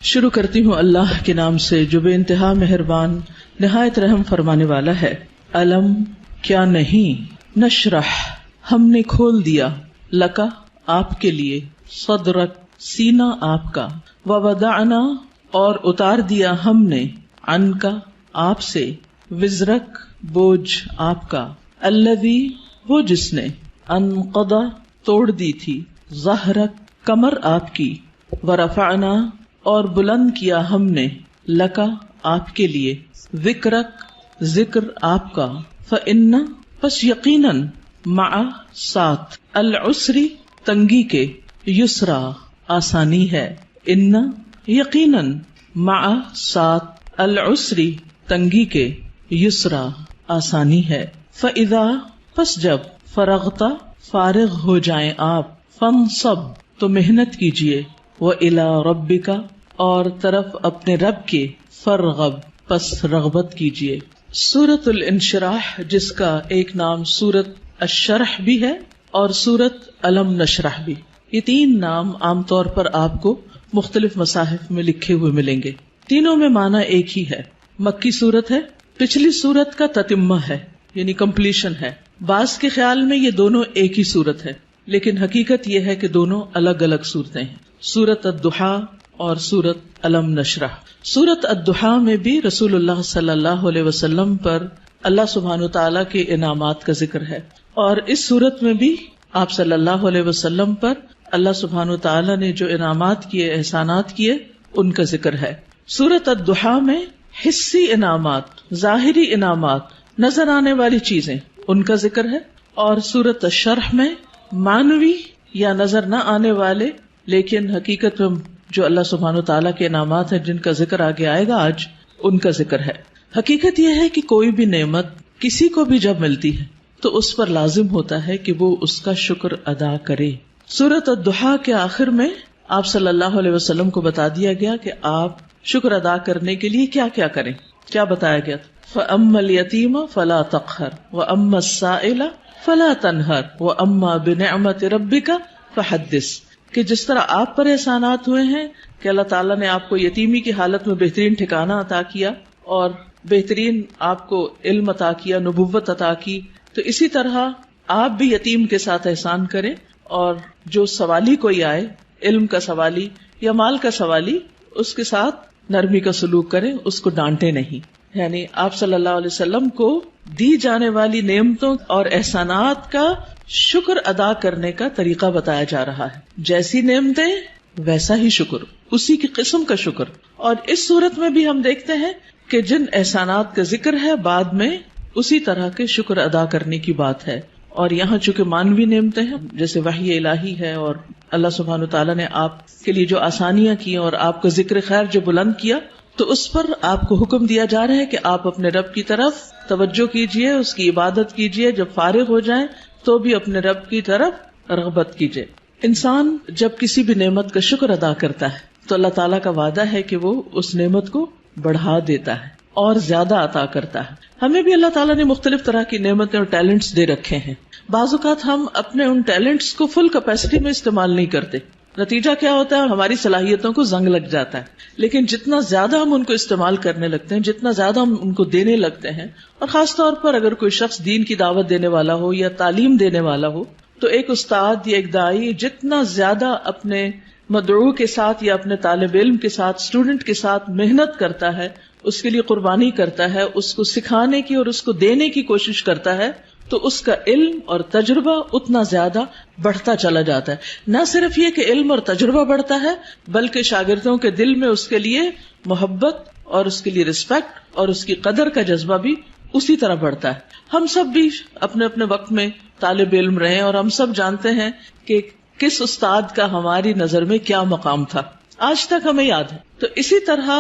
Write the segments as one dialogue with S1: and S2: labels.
S1: شروع کرتی ہوں اللہ کے نام سے جو بے انتہا مہربان نہایت رحم فرمانے والا ہے۔ علم کیا نہیں، نشرح ہم نے کھول دیا، لکا آپ کے لیے، صدرک سینہ آپ کا، ووضعنا اور اتار دیا ہم نے، عنکا آپ سے، وزرک بوجھ آپ کا، الذی وہ جس نے، انقضا توڑ دی تھی، ظہرک کمر آپ کی، ورفعنا اور بلند کیا ہم نے، لکا آپ کے لیے، ذکرک ذکر آپ کا، فإن پس یقیناً، مع ساتھ، العسری تنگی کے، یسرا آسانی ہے، ان یقیناً، مع ساتھ، العسری تنگی کے، یسرا آسانی ہے، فإذا پس جب، فرغتا فارغ ہو جائیں آپ، فانصب تو محنت کیجئے، وإلی ربک اور طرف اپنے رب کے، فرغب پس رغبت کیجئے۔ سورۃ الانشراح جس کا ایک نام سورۃ الشرح بھی ہے اور سورۃ علم نشرح بھی، یہ تین نام عام طور پر آپ کو مختلف مصاحف میں لکھے ہوئے ملیں گے۔ تینوں میں معنی ایک ہی ہے، مکی سورت ہے، پچھلی سورت کا تتمہ ہے یعنی کمپلیشن ہے۔ بعض کے خیال میں یہ دونوں ایک ہی سورت ہے، لیکن حقیقت یہ ہے کہ دونوں الگ الگ سورتیں ہیں، سورۃ الضحیٰ اور سورۃ علم نشرح۔ سورۃ الضحیٰ میں بھی رسول اللہ صلی اللہ علیہ وسلم پر اللہ سبحانہ وتعالیٰ کے انعامات کا ذکر ہے، اور اس سورت میں بھی آپ صلی اللہ علیہ وسلم پر اللہ سبحانہ وتعالیٰ نے جو انعامات کیے، احسانات کیے، ان کا ذکر ہے۔ سورۃ الضحیٰ میں حسی انعامات، ظاہری انعامات، نظر آنے والی چیزیں، ان کا ذکر ہے، اور سورۃ الشرح میں معنوی یا نظر نہ آنے والے لیکن حقیقت میں جو اللہ سبحانہ وتعالیٰ کے انعامات ہیں جن کا ذکر آگے آئے گا آج، ان کا ذکر ہے۔ حقیقت یہ ہے کہ کوئی بھی نعمت کسی کو بھی جب ملتی ہے تو اس پر لازم ہوتا ہے کہ وہ اس کا شکر ادا کرے۔ سورۃ الضحیٰ کے آخر میں آپ صلی اللہ علیہ وسلم کو بتا دیا گیا کہ آپ شکر ادا کرنے کے لیے کیا کیا کریں۔ کیا بتایا گیا؟ فَأَمَّا الْيَتِيمَ فَلَا تَقْهَرْ وَأَمَّا السَّائِلَ فَلَا تَنْهَرْ وَأَمَّا بِنِعْمَةِ رَبِّكَ فَحَدِّثْ، کہ جس طرح آپ پر احسانات ہوئے ہیں کہ اللہ تعالیٰ نے آپ کو یتیمی کی حالت میں بہترین ٹھکانہ عطا کیا اور بہترین آپ کو علم عطا کیا، نبوت عطا کی، تو اسی طرح آپ بھی یتیم کے ساتھ احسان کریں، اور جو سوالی کوئی آئے، علم کا سوالی یا مال کا سوالی، اس کے ساتھ نرمی کا سلوک کریں، اس کو ڈانٹے نہیں۔ یعنی آپ صلی اللہ علیہ وسلم کو دی جانے والی نعمتوں اور احسانات کا شکر ادا کرنے کا طریقہ بتایا جا رہا ہے، جیسی نعمتیں ویسا ہی شکر، اسی کی قسم کا شکر۔ اور اس صورت میں بھی ہم دیکھتے ہیں کہ جن احسانات کا ذکر ہے بعد میں اسی طرح کے شکر ادا کرنے کی بات ہے، اور یہاں چونکہ مانوی نعمتیں ہیں جیسے وحی الہی ہے، اور اللہ سبحانہ وتعالیٰ نے آپ کے لیے جو آسانیاں کی اور آپ کا ذکر خیر جو بلند کیا، تو اس پر آپ کو حکم دیا جا رہا ہے کہ آپ اپنے رب کی طرف توجہ کیجئے، اس کی عبادت کیجئے، جب فارغ ہو جائیں تو بھی اپنے رب کی طرف رغبت کیجئے۔ انسان جب کسی بھی نعمت کا شکر ادا کرتا ہے تو اللہ تعالیٰ کا وعدہ ہے کہ وہ اس نعمت کو بڑھا دیتا ہے اور زیادہ عطا کرتا ہے۔ ہمیں بھی اللہ تعالیٰ نے مختلف طرح کی نعمتیں اور ٹیلنٹس دے رکھے ہیں، بعض اوقات ہم اپنے ان ٹیلنٹس کو فل کیپیسٹی میں استعمال نہیں کرتے، نتیجہ کیا ہوتا ہے؟ ہماری صلاحیتوں کو زنگ لگ جاتا ہے۔ لیکن جتنا زیادہ ہم ان کو استعمال کرنے لگتے ہیں، جتنا زیادہ ہم ان کو دینے لگتے ہیں، اور خاص طور پر اگر کوئی شخص دین کی دعوت دینے والا ہو یا تعلیم دینے والا ہو، تو ایک استاد یا ایک داعی جتنا زیادہ اپنے مدعو کے ساتھ یا اپنے طالب علم کے ساتھ، اسٹوڈنٹ کے ساتھ محنت کرتا ہے، اس کے لیے قربانی کرتا ہے، اس کو سکھانے کی اور اس کو دینے کی کوشش کرتا ہے، تو اس کا علم اور تجربہ اتنا زیادہ بڑھتا چلا جاتا ہے۔ نہ صرف یہ کہ علم اور تجربہ بڑھتا ہے، بلکہ شاگردوں کے دل میں اس کے لیے محبت اور اس کے لیے رسپیکٹ اور اس کی قدر کا جذبہ بھی اسی طرح بڑھتا ہے۔ ہم سب بھی اپنے اپنے وقت میں طالب علم رہے، اور ہم سب جانتے ہیں کہ کس استاد کا ہماری نظر میں کیا مقام تھا، آج تک ہمیں یاد ہے۔ تو اسی طرح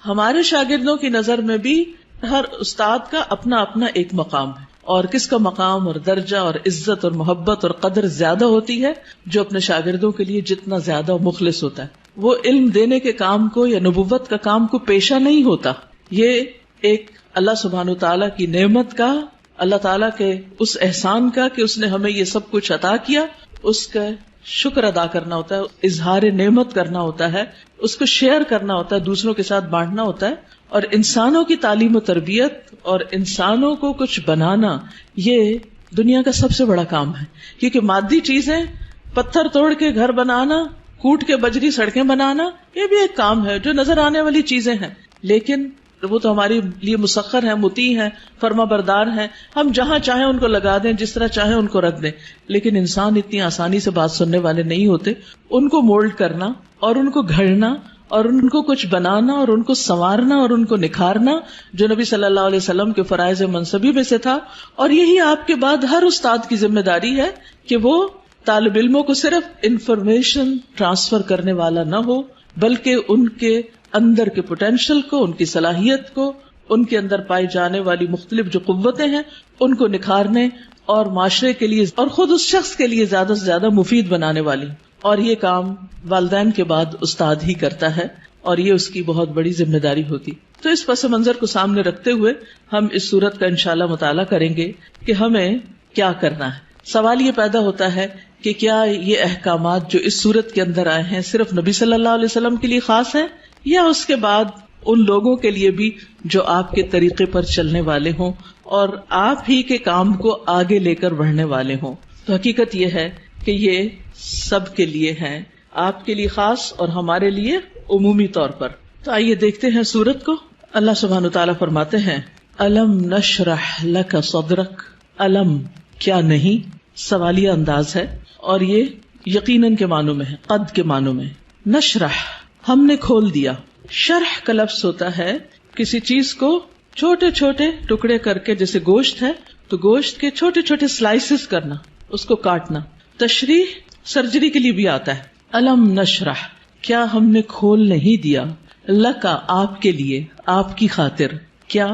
S1: ہمارے شاگردوں کی نظر میں بھی ہر استاد کا اپنا اپنا ایک مقام ہے، اور کس کا مقام اور درجہ اور عزت اور محبت اور قدر زیادہ ہوتی ہے؟ جو اپنے شاگردوں کے لیے جتنا زیادہ مخلص ہوتا ہے، وہ علم دینے کے کام کو یا نبوت کا کام کو پیشہ نہیں ہوتا۔ یہ ایک اللہ سبحانہ وتعالیٰ کی نعمت کا، اللہ تعالیٰ کے اس احسان کا کہ اس نے ہمیں یہ سب کچھ عطا کیا، اس کا شکر ادا کرنا ہوتا ہے، اظہار نعمت کرنا ہوتا ہے، اس کو شیئر کرنا ہوتا ہے، دوسروں کے ساتھ بانٹنا ہوتا ہے. اور انسانوں کی تعلیم و تربیت اور انسانوں کو کچھ بنانا یہ دنیا کا سب سے بڑا کام ہے. کیونکہ مادی چیزیں، پتھر توڑ کے گھر بنانا، کوٹ کے بجری سڑکیں بنانا، یہ بھی ایک کام ہے جو نظر آنے والی چیزیں ہیں، لیکن وہ تو ہمارے لیے مسخر ہیں، مطیع ہیں، فرما بردار ہیں. ہم جہاں چاہیں ان کو لگا دیں، جس طرح چاہیں ان کو رکھ دیں. لیکن انسان اتنی آسانی سے بات سننے والے نہیں ہوتے. ان کو مولڈ کرنا اور ان کو گھڑنا اور ان کو کچھ بنانا اور ان کو سنوارنا اور ان کو نکھارنا، جو نبی صلی اللہ علیہ وسلم کے فرائض منصبی میں سے تھا. اور یہی آپ کے بعد ہر استاد کی ذمہ داری ہے کہ وہ طالب علموں کو صرف انفارمیشن ٹرانسفر کرنے والا نہ ہو، بلکہ ان کے اندر کے پوٹینشل کو، ان کی صلاحیت کو، ان کے اندر پائی جانے والی مختلف جو قوتیں ہیں ان کو نکھارنے اور معاشرے کے لیے اور خود اس شخص کے لیے زیادہ سے زیادہ مفید بنانے والی. اور یہ کام والدین کے بعد استاد ہی کرتا ہے اور یہ اس کی بہت بڑی ذمہ داری ہوتی. تو اس پس منظر کو سامنے رکھتے ہوئے ہم اس سورت کا انشاءاللہ مطالعہ کریں گے کہ ہمیں کیا کرنا ہے. سوال یہ پیدا ہوتا ہے کہ کیا یہ احکامات جو اس سورت کے اندر آئے ہیں صرف نبی صلی اللہ علیہ وسلم کے لیے خاص ہیں یا اس کے بعد ان لوگوں کے لیے بھی جو آپ کے طریقے پر چلنے والے ہوں اور آپ ہی کے کام کو آگے لے کر بڑھنے والے ہوں. تو حقیقت یہ ہے کہ یہ سب کے لیے ہیں، آپ کے لیے خاص اور ہمارے لیے عمومی طور پر. تو آئیے دیکھتے ہیں سورت کو. اللہ سبحانہ وتعالیٰ فرماتے ہیں الم نشرح لک صدرک. الم کیا نہیں، سوالیہ انداز ہے اور یہ یقیناً کے معنوں میں ہے، قد کے معنوں میں. نشرح ہم نے کھول دیا. شرح کا لفظ ہوتا ہے کسی چیز کو چھوٹے چھوٹے ٹکڑے کر کے، جیسے گوشت ہے تو گوشت کے چھوٹے چھوٹے سلائسز کرنا، اس کو کاٹنا. تشریح سرجری کے لیے بھی آتا ہے. الم نشرح کیا ہم نے کھول نہیں دیا، لکا آپ کے لیے، آپ کی خاطر، کیا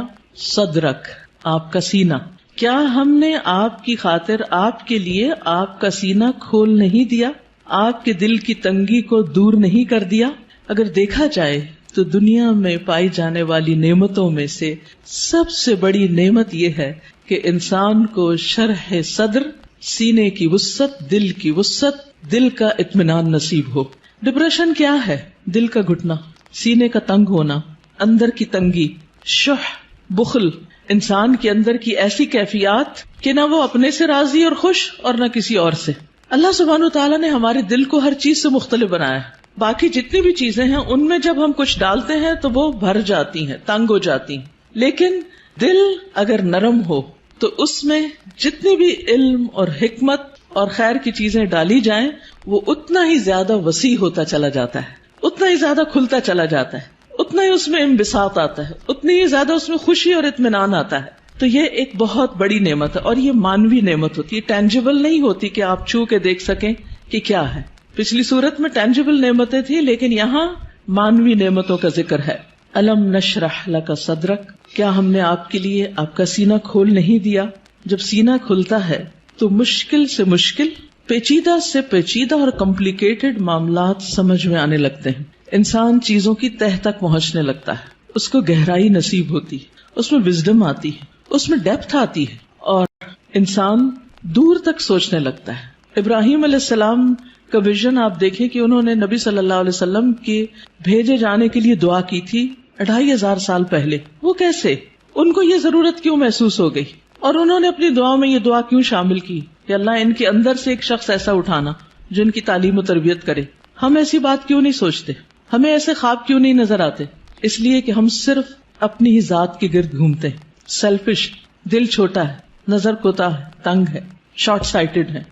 S1: صدرک آپ کا سینہ، کیا ہم نے آپ کی خاطر، آپ کے لیے آپ کا سینہ کھول نہیں دیا، آپ کے دل کی تنگی کو دور نہیں کر دیا. اگر دیکھا جائے تو دنیا میں پائی جانے والی نعمتوں میں سے سب سے بڑی نعمت یہ ہے کہ انسان کو شرح صدر، سینے کی وسعت، دل کی وسعت، دل کا اطمینان نصیب ہو. ڈپریشن کیا ہے؟ دل کا گھٹنا، سینے کا تنگ ہونا، اندر کی تنگی، شح، بخل، انسان کے اندر کی ایسی کیفیات کہ نہ وہ اپنے سے راضی اور خوش اور نہ کسی اور سے. اللہ سبحانہ وتعالیٰ نے ہمارے دل کو ہر چیز سے مختلف بنایا ہے. باقی جتنی بھی چیزیں ہیں ان میں جب ہم کچھ ڈالتے ہیں تو وہ بھر جاتی ہیں، تنگ ہو جاتی ہیں. لیکن دل اگر نرم ہو تو اس میں جتنی بھی علم اور حکمت اور خیر کی چیزیں ڈالی جائیں وہ اتنا ہی زیادہ وسیع ہوتا چلا جاتا ہے، اتنا ہی زیادہ کھلتا چلا جاتا ہے، اتنا ہی اس میں انبساط آتا ہے، اتنی ہی زیادہ اس میں خوشی اور اطمینان آتا ہے. تو یہ ایک بہت بڑی نعمت ہے اور یہ مانوی نعمت ہوتی ہے، ٹینجیبل نہیں ہوتی کہ آپ چھو کے دیکھ سکیں کہ کیا ہے. پچھلی صورت میں ٹینجیبل نعمتیں تھیں لیکن یہاں مانوی نعمتوں کا ذکر ہے. الم نشرح لک صدرک کیا ہم نے آپ کے لیے آپ کا سینہ کھول نہیں دیا. جب سینہ کھلتا ہے تو مشکل سے مشکل، پیچیدہ سے پیچیدہ اور کمپلیکیٹڈ معاملات سمجھ میں آنے لگتے ہیں. انسان چیزوں کی تہ تک پہنچنے لگتا ہے، اس کو گہرائی نصیب ہوتی ہے، اس میں وزڈم آتی ہے، اس میں ڈیپتھ آتی ہے اور انسان دور تک سوچنے لگتا ہے. ابراہیم علیہ السلام کا ویژن آپ دیکھیں کہ انہوں نے نبی صلی اللہ علیہ وسلم کے بھیجے جانے کے لیے دعا کی تھی 2500 سال پہلے. وہ کیسے، ان کو یہ ضرورت کیوں محسوس ہو گئی اور انہوں نے اپنی دعا میں یہ دعا کیوں شامل کی کہ اللہ ان کے اندر سے ایک شخص ایسا اٹھانا جو ان کی تعلیم و تربیت کرے. ہم ایسی بات کیوں نہیں سوچتے، ہمیں ایسے خواب کیوں نہیں نظر آتے؟ اس لیے کہ ہم صرف اپنی ہی ذات کے گرد گھومتے ہیں. سیلفش، دل چھوٹا ہے، نظر کوتا ہے، تنگ ہے، شارٹ سائٹڈ ہے،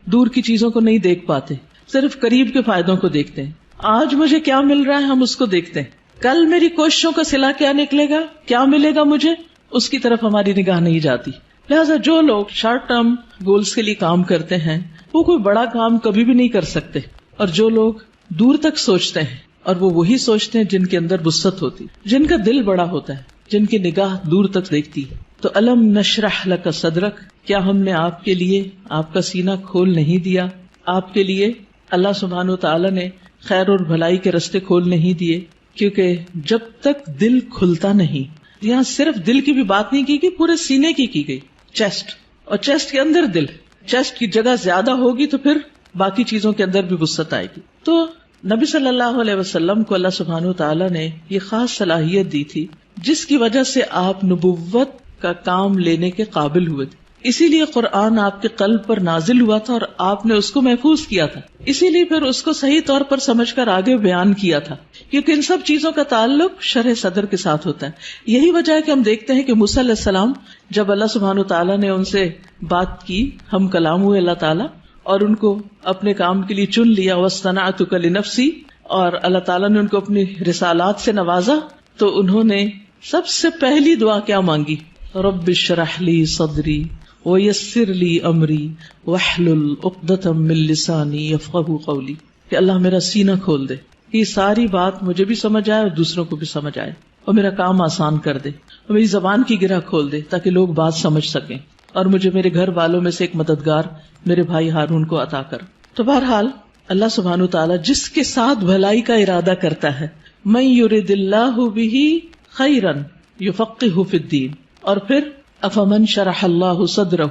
S1: دور کی چیزوں کو نہیں دیکھ پاتے، صرف قریب کے فائدوں کو دیکھتے ہیں. آج مجھے کیا مل رہا ہے ہم اس کو دیکھتے ہیں، کل میری کوششوں کا صلہ کیا نکلے گا، کیا ملے گا مجھے، اس کی طرف ہماری نگاہ نہیں جاتی. لہٰذا جو لوگ شارٹ ٹرم گولز کے لیے کام کرتے ہیں وہ کوئی بڑا کام کبھی بھی نہیں کر سکتے، اور جو لوگ دور تک سوچتے ہیں اور وہ وہی سوچتے ہیں جن کے اندر وسعت ہوتی، جن کا دل بڑا ہوتا ہے، جن کی نگاہ دور تک دیکھتی ہے. تو الم نشرح لک صدرک کیا ہم نے آپ کے لیے آپ کا سینہ کھول نہیں دیا. آپ کے لیے اللہ سبحانہ وتعالی نے خیر اور بھلائی کے رستے کھول نہیں دیے، کیونکہ جب تک دل کھلتا نہیں، یہاں صرف دل کی بھی بات نہیں کی گئی، پورے سینے کی گئی، چیسٹ، اور چیسٹ کے اندر دل. چیسٹ کی جگہ زیادہ ہوگی تو پھر باقی چیزوں کے اندر بھی وسعت آئے گی. تو نبی صلی اللہ علیہ وسلم کو اللہ سبحانہ وتعالی نے یہ خاص صلاحیت دی تھی جس کی وجہ سے آپ نبوت کا کام لینے کے قابل ہوئے تھے. اسی لیے قرآن آپ کے قلب پر نازل ہوا تھا اور آپ نے اس کو محفوظ کیا تھا. اسی لیے پھر اس کو صحیح طور پر سمجھ کر آگے بیان کیا تھا، کیونکہ ان سب چیزوں کا تعلق شرح صدر کے ساتھ ہوتا ہے. یہی وجہ ہے کہ ہم دیکھتے ہیں کہ موسیٰ علیہ السلام جب اللہ سبحانہ وتعالی نے ان سے بات کی، ہم کلام ہوئے اللہ تعالیٰ اور ان کو اپنے کام کے لیے چن لیا، وَاصْطَنَعْتُكَ لِنَفْسِي، اور اللہ تعالیٰ نے ان کو اپنی رسالات سے نوازا، تو انہوں نے سب سے پہلی دعا کیا مانگی؟ رب اشرح لی صدری ویسر لی امری واحلل عقدۃ من لسانی یفقہوا قولی، کہ اللہ میرا سینہ کھول دے، یہ ساری بات مجھے بھی سمجھ آئے اور دوسروں کو بھی سمجھ آئے، اور میرا کام آسان کر دے، اور میری زبان کی گرہ کھول دے تاکہ لوگ بات سمجھ سکیں، اور مجھے میرے گھر والوں میں سے ایک مددگار میرے بھائی ہارون کو عطا کر. تو بہرحال اللہ سبحانہ وتعالی جس کے ساتھ بھلائی کا ارادہ کرتا ہے، من یرد اللہ بہ خیرا یفقہہ فی الدین، اور پھر افمن شرح اللہ صدرہ،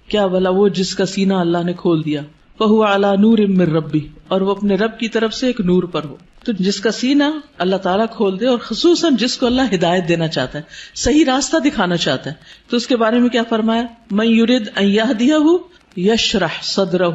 S1: کیا بھلا وہ جس کا سینہ اللہ نے کھول دیا، فہو علی نور من ربہ، اور وہ اپنے رب کی طرف سے ایک نور پر ہو. تو جس کا سینہ اللہ تعالیٰ کھول دے، اور خصوصاً جس کو اللہ ہدایت دینا چاہتا ہے، صحیح راستہ دکھانا چاہتا ہے، تو اس کے بارے میں کیا فرمایا؟ من یرد ان یہدیہ یشرح صدرہ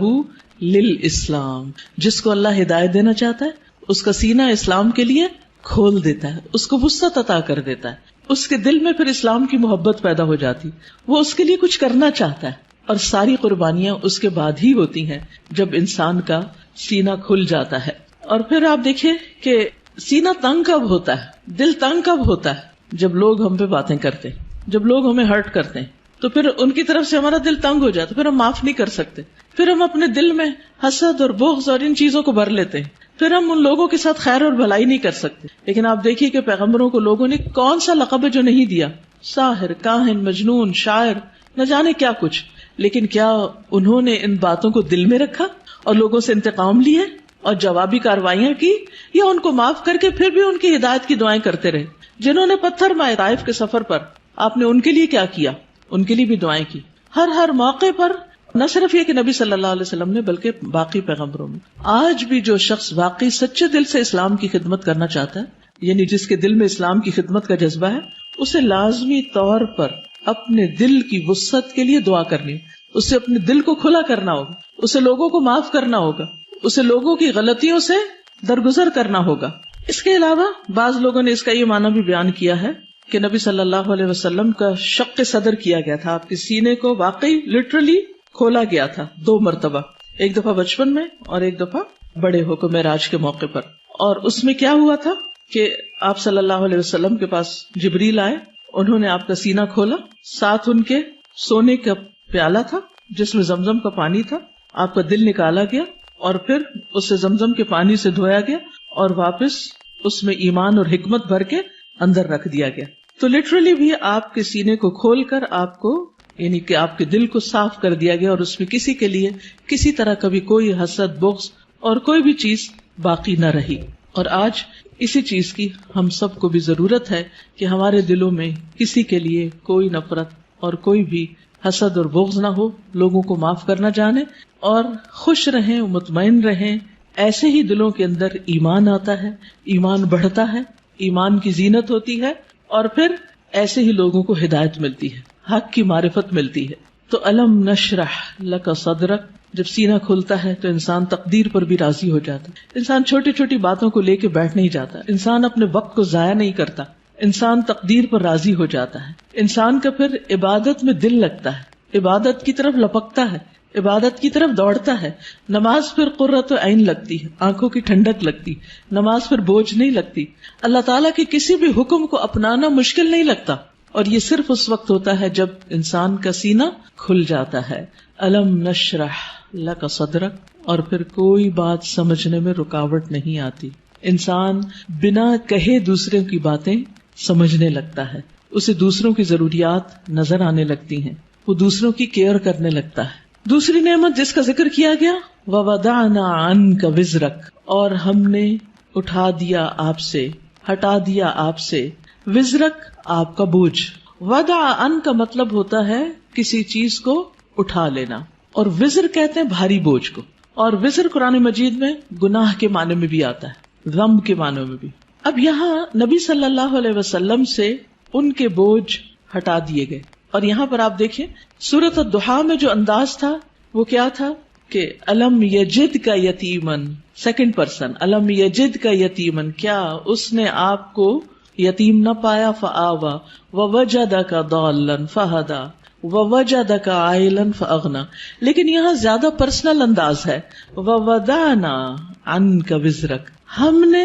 S1: للاسلام، جس کو اللہ ہدایت دینا چاہتا ہے اس کا سینہ اسلام کے لیے کھول دیتا ہے، اس کو وسعت عطا کر دیتا ہے، اس کے دل میں پھر اسلام کی محبت پیدا ہو جاتی، وہ اس کے لیے کچھ کرنا چاہتا ہے. اور ساری قربانیاں اس کے بعد ہی ہوتی ہیں جب انسان کا سینہ کھل جاتا ہے. اور پھر آپ دیکھیں کہ سینہ تنگ کب ہوتا ہے، دل تنگ کب ہوتا ہے؟ جب لوگ ہم پہ باتیں کرتے ہیں، جب لوگ ہمیں ہرٹ کرتے ہیں، تو پھر ان کی طرف سے ہمارا دل تنگ ہو جاتا ہے، پھر ہم معاف نہیں کر سکتے، پھر ہم اپنے دل میں حسد اور بغض اور ان چیزوں کو بھر لیتے ہیں، پھر ہم ان لوگوں کے ساتھ خیر اور بھلائی نہیں کر سکتے. لیکن آپ دیکھیے کہ پیغمبروں کو لوگوں نے کون سا لقب ہے جو نہیں دیا، ساحر، کاہن، مجنون، شاعر، نہ جانے کیا کچھ، لیکن کیا انہوں نے ان باتوں کو دل میں رکھا اور لوگوں سے انتقام لیے اور جوابی کارروائیاں کی، یا ان کو معاف کر کے پھر بھی ان کی ہدایت کی دعائیں کرتے رہے؟ جنہوں نے پتھر مارے طائف کے سفر پر، آپ نے ان کے لیے کیا کیا؟ ان کے لیے بھی دعائیں کی. ہر موقع پر، نہ صرف یہ کہ نبی صلی اللہ علیہ وسلم نے، بلکہ باقی پیغمبروں میں. آج بھی جو شخص واقعی سچے دل سے اسلام کی خدمت کرنا چاہتا ہے، یعنی جس کے دل میں اسلام کی خدمت کا جذبہ ہے، اسے لازمی طور پر اپنے دل کی وسعت کے لیے دعا کرنی، اسے اپنے دل کو کھلا کرنا ہوگا، اسے لوگوں کو معاف کرنا ہوگا، اسے لوگوں کی غلطیوں سے درگزر کرنا ہوگا. اس کے علاوہ بعض لوگوں نے اس کا یہ معنی بھی بیان کیا ہے کہ نبی صلی اللہ علیہ وسلم کا شق صدر کیا گیا تھا، آپ کے سینے کو واقعی لٹرلی کھولا گیا تھا 2 مرتبہ، ایک دفعہ بچپن میں اور ایک دفعہ بڑے ہو کر معراج کے موقع پر. اور اس میں کیا ہوا تھا کہ آپ صلی اللہ علیہ وسلم کے پاس جبریل آئے، انہوں نے آپ کا سینہ کھولا، ساتھ ان کے سونے کا پیالہ تھا جس میں زمزم کا پانی تھا، آپ کا دل نکالا گیا اور پھر اسے زمزم کے پانی سے دھویا گیا اور واپس اس میں ایمان اور حکمت بھر کے اندر رکھ دیا گیا. تو لٹرلی بھی آپ کے سینے کو کھول کر آپ کو، یعنی کہ آپ کے دل کو صاف کر دیا گیا، اور اس میں کسی کے لیے کسی طرح کبھی کوئی حسد، بغض اور کوئی بھی چیز باقی نہ رہی. اور آج اسی چیز کی ہم سب کو بھی ضرورت ہے کہ ہمارے دلوں میں کسی کے لیے کوئی نفرت اور کوئی بھی حسد اور بغض نہ ہو، لوگوں کو معاف کرنا جانے اور خوش رہیں، مطمئن رہیں. ایسے ہی دلوں کے اندر ایمان آتا ہے، ایمان بڑھتا ہے، ایمان کی زینت ہوتی ہے، اور پھر ایسے ہی لوگوں کو ہدایت ملتی ہے، حق کی معرفت ملتی ہے. تو الم نشرح لک صدرک، جب سینہ کھلتا ہے تو انسان تقدیر پر بھی راضی ہو جاتا ہے. انسان چھوٹی چھوٹی باتوں کو لے کے بیٹھ نہیں جاتا، انسان اپنے وقت کو ضائع نہیں کرتا، انسان تقدیر پر راضی ہو جاتا ہے. انسان کا پھر عبادت میں دل لگتا ہے، عبادت کی طرف لپکتا ہے، عبادت کی طرف دوڑتا ہے. نماز پھر قرۃ عین لگتی ہے، آنکھوں کی ٹھنڈک لگتی، نماز پھر بوجھ نہیں لگتی، اللہ تعالیٰ کے کسی بھی حکم کو اپنانا مشکل نہیں لگتا. اور یہ صرف اس وقت ہوتا ہے جب انسان کا سینہ کھل جاتا ہے. الم نشرح لک صدرک، اور پھر کوئی بات سمجھنے میں رکاوٹ نہیں آتی. انسان بنا کہے دوسروں کی باتیں سمجھنے لگتا ہے، اسے دوسروں کی ضروریات نظر آنے لگتی ہیں، وہ دوسروں کی کیئر کرنے لگتا ہے. دوسری نعمت جس کا ذکر کیا گیا، وَوَضَعْنَا عَنْكَ وِزْرَكَ، اور ہم نے اٹھا دیا آپ سے، ہٹا دیا آپ سے، وزرک آپ کا بوجھ. وضع ان کا مطلب ہوتا ہے کسی چیز کو اٹھا لینا، اور وزر کہتے ہیں بھاری بوجھ کو. اور وزر قرآن مجید میں گناہ کے معنی میں بھی آتا ہے، ذنب کے معنی میں بھی۔ اب یہاں نبی صلی اللہ علیہ وسلم سے ان کے بوجھ ہٹا دیے گئے، اور یہاں پر آپ دیکھیں سورۃ الضحیٰ میں جو انداز تھا وہ کیا تھا کہ الم یجد کا یتیمن، سیکنڈ پرسن، الم یجد کا یتیمن، کیا اس نے آپ کو یتیم نہ پایا، فآوا ووجدک ضالا فہدی ووجدک عائلا فاغنی۔ لیکن یہاں زیادہ پرسنل انداز ہے، ووضعنا عنک وزرک، ہم نے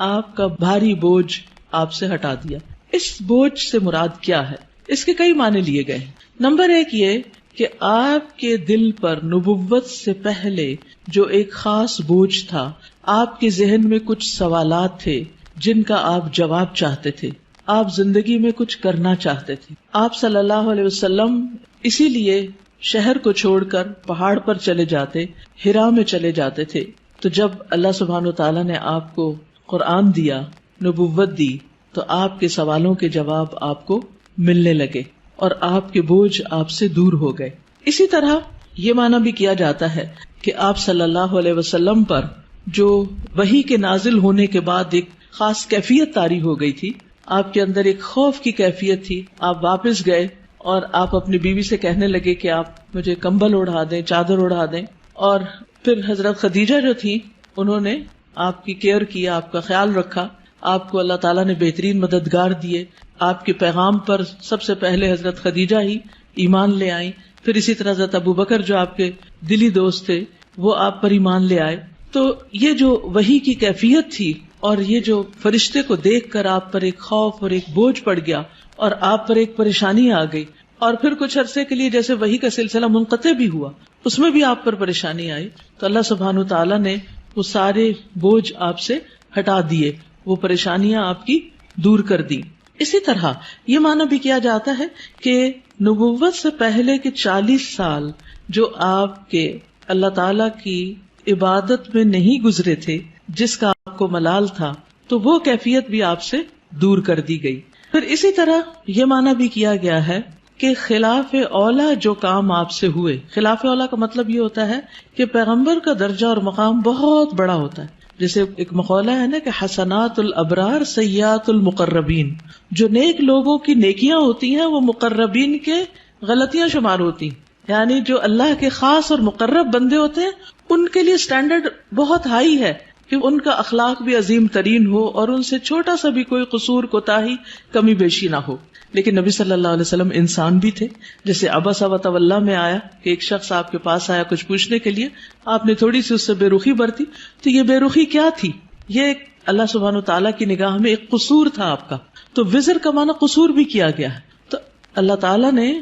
S1: آپ کا بھاری بوجھ آپ سے ہٹا دیا۔ اس بوجھ سے مراد کیا ہے؟ اس کے کئی معنی لیے گئے۔ نمبر ایک یہ کہ آپ کے دل پر نبوت سے پہلے جو ایک خاص بوجھ تھا، آپ کے ذہن میں کچھ سوالات تھے جن کا آپ جواب چاہتے تھے، آپ زندگی میں کچھ کرنا چاہتے تھے۔ آپ صلی اللہ علیہ وسلم اسی لیے شہر کو چھوڑ کر پہاڑ پر چلے جاتے، ہرا میں چلے جاتے تھے۔ تو جب اللہ سبحانہ وتعالیٰ نے آپ کو قرآن دیا، نبوت دی، تو آپ کے سوالوں کے جواب آپ کو ملنے لگے اور آپ کے بوجھ آپ سے دور ہو گئے۔ اسی طرح یہ معنی بھی کیا جاتا ہے کہ آپ صلی اللہ علیہ وسلم پر جو وحی کے نازل ہونے کے بعد ایک خاص کیفیت طاری ہو گئی تھی، آپ کے اندر ایک خوف کی کیفیت تھی۔ آپ واپس گئے اور آپ اپنی بیوی سے کہنے لگے کہ آپ مجھے کمبل اڑا دیں، چادر اڑا دیں، اور پھر حضرت خدیجہ جو تھی انہوں نے آپ کی کیئر کی، آپ کا خیال رکھا، آپ کو اللہ تعالیٰ نے بہترین مددگار دیے۔ آپ کے پیغام پر سب سے پہلے حضرت خدیجہ ہی ایمان لے آئیں، پھر اسی طرح حضرت ابوبکر جو آپ کے دلی دوست تھے وہ آپ پر ایمان لے آئے۔ تو یہ جو وحی کی کیفیت تھی اور یہ جو فرشتے کو دیکھ کر آپ پر ایک خوف اور ایک بوجھ پڑ گیا اور آپ پر ایک پریشانی آ گئی، اور پھر کچھ عرصے کے لیے جیسے وحی کا سلسلہ منقطع بھی ہوا، اس میں بھی آپ پر پریشانی آئی، تو اللہ سبحانہ تعالیٰ نے وہ سارے بوجھ آپ سے ہٹا دیے، وہ پریشانیاں آپ کی دور کر دی۔ اسی طرح یہ معنی بھی کیا جاتا ہے کہ نبوت سے پہلے کے 40 سال جو آپ کے اللہ تعالی کی عبادت میں نہیں گزرے تھے، جس کا آپ کو ملال تھا، تو وہ کیفیت بھی آپ سے دور کر دی گئی۔ پھر اسی طرح یہ معنی بھی کیا گیا ہے کہ خلاف اولا جو کام آپ سے ہوئے، خلاف اولا کا مطلب یہ ہوتا ہے کہ پیغمبر کا درجہ اور مقام بہت بڑا ہوتا ہے۔ جیسے ایک مقولہ ہے نا کہ حسنات الابرار سیئات المقربین، جو نیک لوگوں کی نیکیاں ہوتی ہیں وہ مقربین کے غلطیاں شمار ہوتی ہیں، یعنی جو اللہ کے خاص اور مقرب بندے ہوتے ہیں ان کے لیے سٹینڈرڈ بہت ہائی ہے کہ ان کا اخلاق بھی عظیم ترین ہو اور ان سے چھوٹا سا بھی کوئی قصور، کوتاہی، کمی بیشی نہ ہو۔ لیکن نبی صلی اللہ علیہ وسلم انسان بھی تھے، جیسے عبس وتولی میں آیا کہ ایک شخص آپ کے پاس آیا کچھ پوچھنے کے لیے، آپ نے تھوڑی سی اس سے بے رخی برتی، تو یہ بے رخی کیا تھی؟ یہ ایک اللہ سبحانہ تعالیٰ کی نگاہ میں ایک قصور تھا آپ کا، تو وزر کا معنی قصور بھی کیا گیا ہے۔ تو اللہ تعالیٰ نے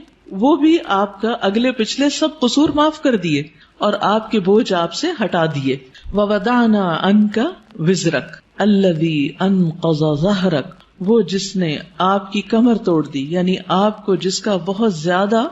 S1: وہ بھی آپ کا اگلے پچھلے سب قصور معاف کر دیے اور آپ کے بوجھ آپ سے ہٹا دیے۔ وَوَضَعْنَا عَنْكَ وِزْرَكَ الَّذِي أَنْقَضَ ظَهْرَكَ، وہ جس نے آپ کی کمر توڑ دی، یعنی آپ کو جس کا بہت زیادہ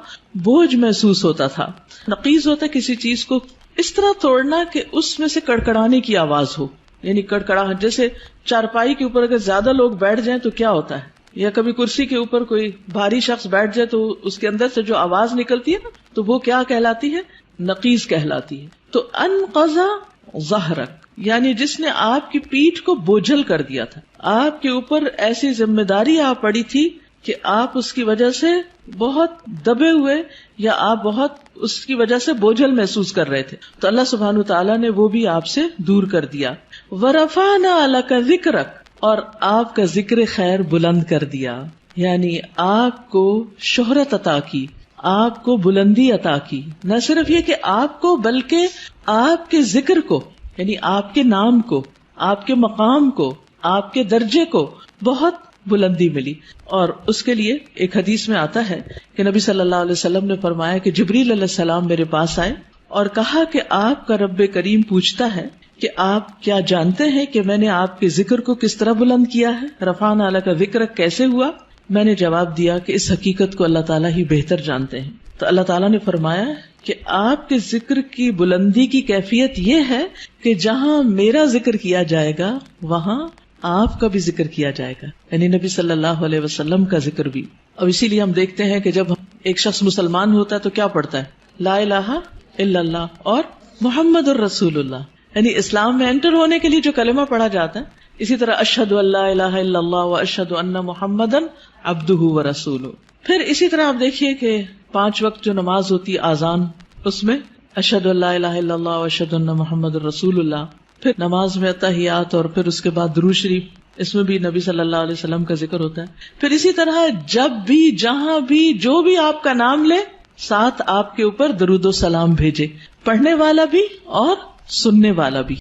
S1: بوجھ محسوس ہوتا تھا۔ نقیض ہوتا ہے کسی چیز کو اس طرح توڑنا کہ اس میں سے کڑکڑانے کی آواز ہو، یعنی کڑکڑاہٹ، جیسے چارپائی کے اوپر اگر زیادہ لوگ بیٹھ جائیں تو کیا ہوتا ہے، یا کبھی کرسی کے اوپر کوئی بھاری شخص بیٹھ جائے تو اس کے اندر سے جو آواز نکلتی ہے نا، تو وہ کیا کہلاتی ہے؟ نقیض کہلاتی ہے۔ تو انقض ظہرک، یعنی جس نے آپ کی پیٹھ کو بوجھل کر دیا تھا، آپ کے اوپر ایسی ذمہ داری آ پڑی تھی کہ آپ اس کی وجہ سے بہت دبے ہوئے یا آپ بہت اس کی وجہ سے بوجھل محسوس کر رہے تھے، تو اللہ سبحانہ تعالیٰ نے وہ بھی آپ سے دور کر دیا۔ وَرَفَعْنَا لَكَ ذِكْرَكَ، اور آپ کا ذکر خیر بلند کر دیا، یعنی آپ کو شہرت عطا کی، آپ کو بلندی عطا کی، نہ صرف یہ کہ آپ کو بلکہ آپ کے ذکر کو، یعنی آپ کے نام کو، آپ کے مقام کو، آپ کے درجے کو بہت بلندی ملی۔ اور اس کے لیے ایک حدیث میں آتا ہے کہ نبی صلی اللہ علیہ وسلم نے فرمایا کہ جبریل علیہ السلام میرے پاس آئے اور کہا کہ آپ کا رب کریم پوچھتا ہے کہ آپ کیا جانتے ہیں کہ میں نے آپ کے ذکر کو کس طرح بلند کیا ہے؟ رفعنا لک ذکرک کیسے ہوا؟ میں نے جواب دیا کہ اس حقیقت کو اللہ تعالیٰ ہی بہتر جانتے ہیں۔ تو اللہ تعالیٰ نے فرمایا کہ آپ کے ذکر کی بلندی کی کیفیت یہ ہے کہ جہاں میرا ذکر کیا جائے گا وہاں آپ کا بھی ذکر کیا جائے گا، یعنی نبی صلی اللہ علیہ وسلم کا ذکر بھی۔ اور اسی لیے ہم دیکھتے ہیں کہ جب ایک شخص مسلمان ہوتا ہے تو کیا پڑھتا ہے؟ لا الہ الا اللہ اور محمد الرسول اللہ، یعنی اسلام میں انٹر ہونے کے لیے جو کلمہ پڑھا جاتا ہے. اسی طرح اشہد ان لا الہ الا اللہ و اشہد ان محمدن عبدہ و رسولہ. پھر اسی طرح آپ دیکھیے کہ 5 وقت جو نماز ہوتی ہے آذان، اس میں اشہد ان لا الہ الا اللہ و اشہد ان محمد الرسول اللہ. پھر نماز میں تحیات اور پھر اس کے بعد درود شریف، اس میں بھی نبی صلی اللہ علیہ وسلم کا ذکر ہوتا ہے. پھر اسی طرح جب بھی جہاں بھی جو بھی آپ کا نام لے ساتھ آپ کے اوپر درود و سلام بھیجے، پڑھنے والا بھی اور سننے والا بھی.